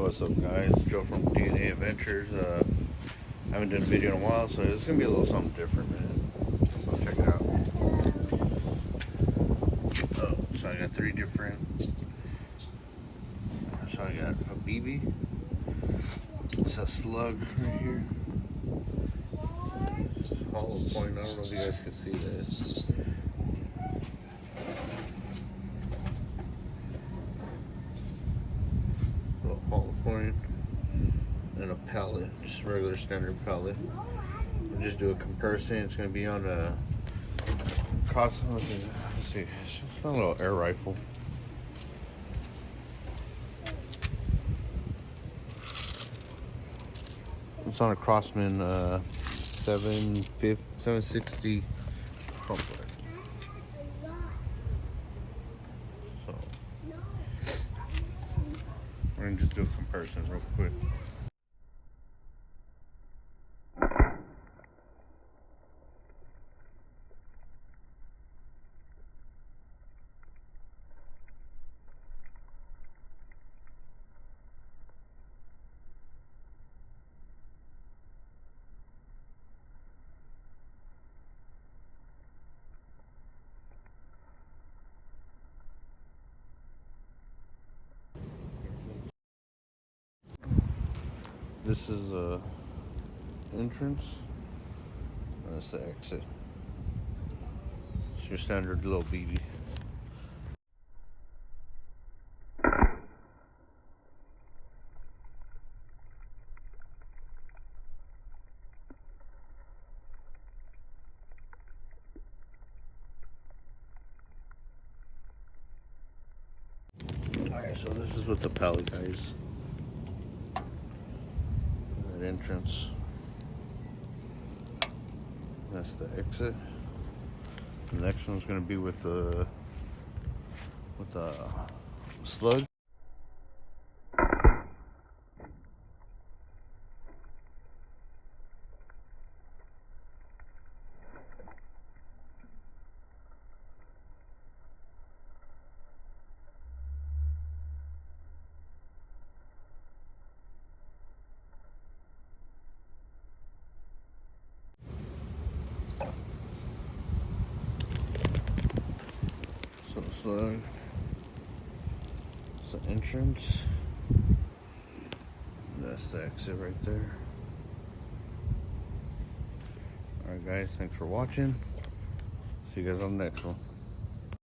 What's up, guys? Joe from DNA Adventures. I haven't done a video in a while, so it's gonna be a little something different, man. So check it out. Oh, so I got three different. So I got a BB. It's a slug right here. Hollow point. I don't know if you guys can see that. Hollow point and a pellet, just regular standard pellet. We'll just do a comparison. It's going to be on a cost. Let's see. It's a little air rifle. It's on a Crossman 760 complex. So we're gonna just do a comparison real quick. This is the entrance. That's the exit. It's your standard little BB. Alright, so this is with the pellet, guys. That entrance. That's the exit. The next one's gonna be with the slug. So the slug. It's the entrance. That's the exit right there. Alright guys, thanks for watching. See you guys on the next one.